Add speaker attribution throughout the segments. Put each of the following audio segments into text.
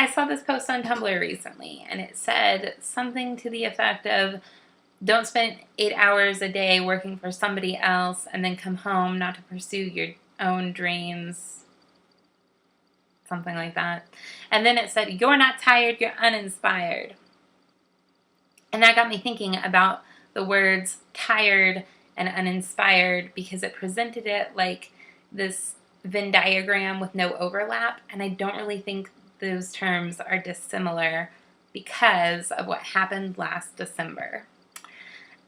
Speaker 1: I saw this post on Tumblr recently, and it said something to the effect of, don't spend 8 hours a day working for somebody else and then come home not to pursue your own dreams. Something like that. And then it said, you're not tired, you're uninspired. And that got me thinking about the words tired and uninspired, because it presented it like this Venn diagram with no overlap. And I don't really think those terms are dissimilar because of what happened last December.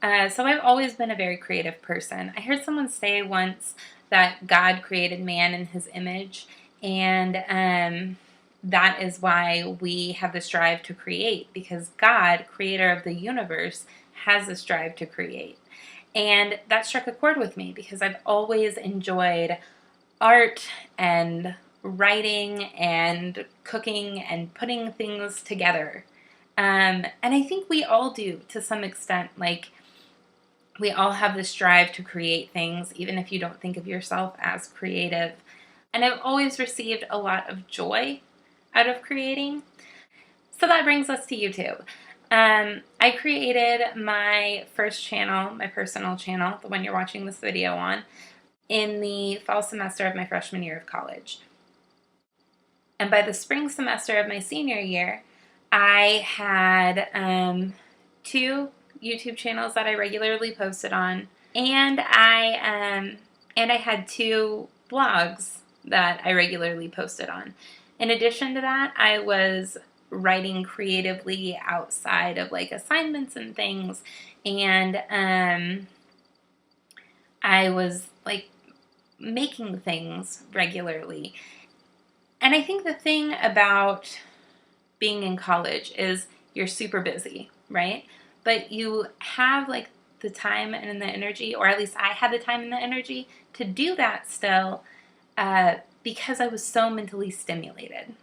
Speaker 1: So I've always been a very creative person. I heard someone say once that God created man in his image, and that is why we have this drive to create, because God, creator of the universe, has this drive to create. And that struck a chord with me because I've always enjoyed art and writing and cooking and putting things together. And I think we all do to some extent. Like, we all have this drive to create things, even if you don't think of yourself as creative. And I've always received a lot of joy out of creating. So that brings us to YouTube. I created my first channel, my personal channel, the one you're watching this video on, in the fall semester of my freshman year of college. And by the spring semester of my senior year, I had 2 YouTube channels that I regularly posted on, and I had 2 blogs that I regularly posted on. In addition to that, I was writing creatively outside of like assignments and things, and I was like making things regularly. And I think the thing about being in college is you're super busy, right? But you have like the time and the energy, or at least I had the time and the energy to do that still, because I was so mentally stimulated.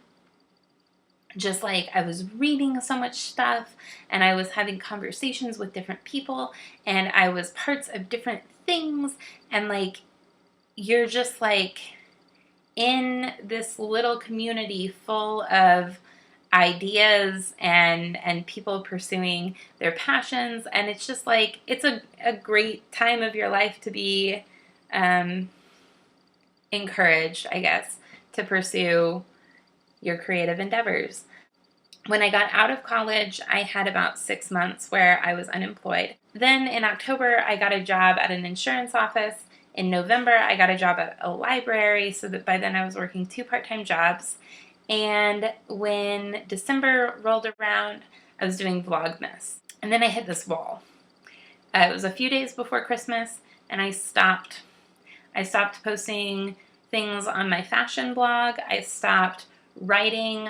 Speaker 1: Just like I was reading so much stuff, and I was having conversations with different people, and I was parts of different things, and like you're just like in this little community full of ideas and people pursuing their passions, and it's just like it's a great time of your life to be encouraged, I guess, to pursue your creative endeavors. When I got out of college, I had about 6 months where I was unemployed. Then in October, I got a job at an insurance office. In November, I got a job at a library, so that by then I was working 2 part-time jobs. And when December rolled around, I was doing Vlogmas. And then I hit this wall. It was a few days before Christmas, and I stopped. I stopped posting things on my fashion blog. I stopped writing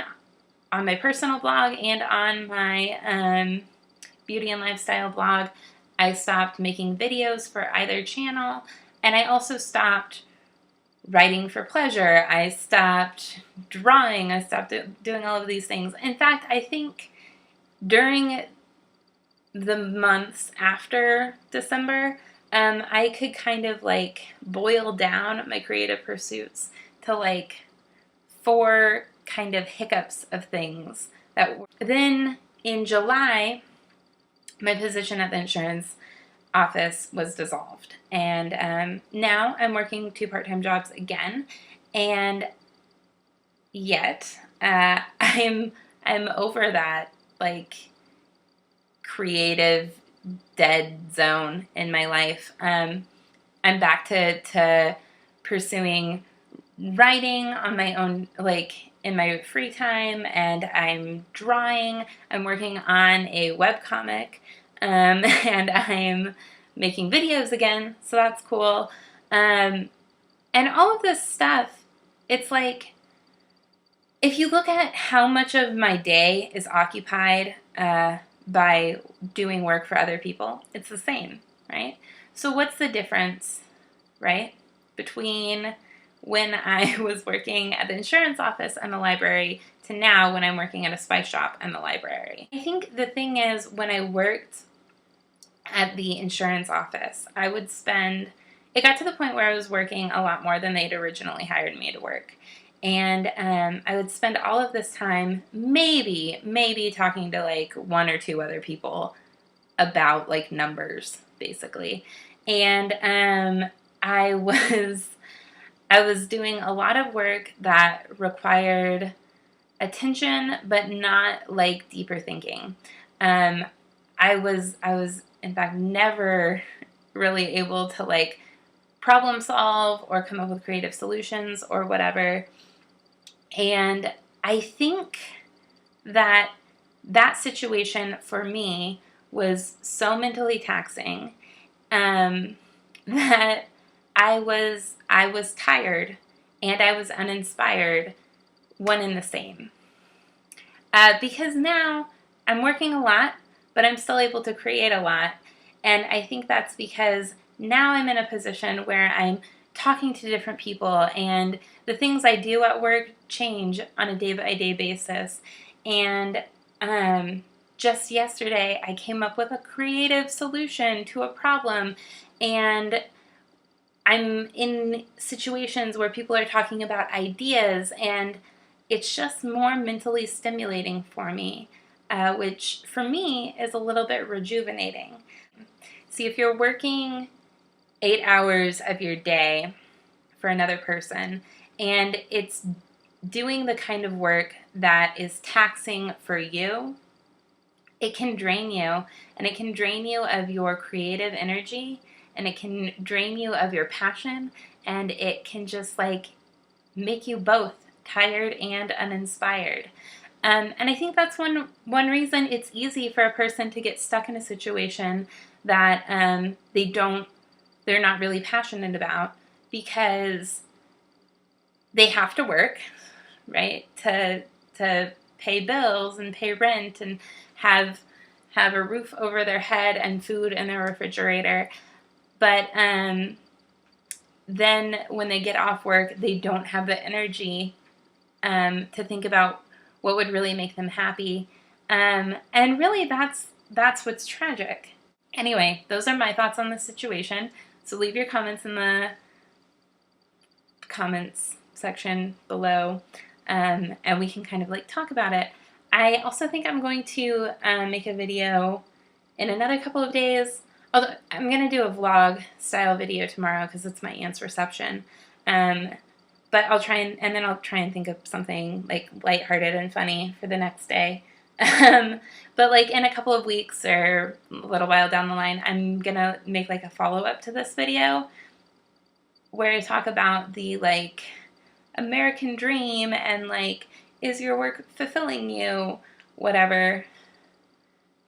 Speaker 1: on my personal blog and on my beauty and lifestyle blog. I stopped making videos for either channel, and I also stopped writing for pleasure. I stopped drawing. I stopped doing all of these things. In fact, I think during the months after December, I could kind of like boil down my creative pursuits to like 4 kind of hiccups of things. Then in July, my position at the insurance office was dissolved, and now I'm working 2 part-time jobs again, and yet I'm over that like creative dead zone in my life. I'm back to pursuing writing on my own, like in my free time, and I'm drawing. I'm working on a webcomic, and I'm making videos again, so that's cool. And all of this stuff, it's like, if you look at how much of my day is occupied by doing work for other people, it's the same, right? So what's the difference, right, between when I was working at the insurance office and the library to now when I'm working at a spice shop and the library? I think the thing is, when I worked at the insurance office, I would spend, it got to the point where I was working a lot more than they'd originally hired me to work. And I would spend all of this time maybe talking to like one or two other people about like numbers, basically. And I was I was doing a lot of work that required attention, but not like deeper thinking. I was in fact never really able to like problem solve or come up with creative solutions or whatever. And I think that that situation for me was so mentally taxing, that I was tired and I was uninspired, one and the same. Because now I'm working a lot, but I'm still able to create a lot. And I think that's because now I'm in a position where I'm talking to different people, and the things I do at work change on a day-by-day basis. And just yesterday, I came up with a creative solution to a problem, and I'm in situations where people are talking about ideas, and it's just more mentally stimulating for me, which for me is a little bit rejuvenating. See, if you're working 8 hours of your day for another person, and it's doing the kind of work that is taxing for you, it can drain you, and it can drain you of your creative energy, and it can drain you of your passion, and it can just like make you both tired and uninspired. And I think that's one reason it's easy for a person to get stuck in a situation that they're not really passionate about, because they have to work, right, to pay bills and pay rent and have a roof over their head and food in their refrigerator. But then when they get off work, they don't have the energy to think about what would really make them happy. And really, that's what's tragic. Anyway, those are my thoughts on the situation. So leave your comments in the comments section below, and we can kind of like talk about it. I also think I'm going to make a video in another couple of days. Although I'm going to do a vlog style video tomorrow because it's my aunt's reception. But I'll try and think of something like lighthearted and funny for the next day. But like in a couple of weeks or a little while down the line, I'm going to make like a follow-up to this video where I talk about the like American dream and like, is your work fulfilling you, whatever,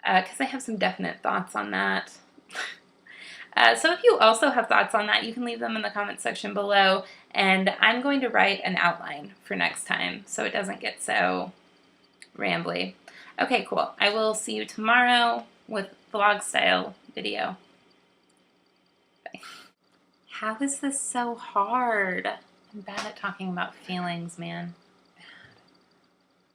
Speaker 1: because I have some definite thoughts on that. So if you also have thoughts on that, you can leave them in the comments section below, and I'm going to write an outline for next time so it doesn't get so rambly. Okay, cool. I will see you tomorrow with vlog style video. Bye. How is this so hard? I'm bad at talking about feelings, man.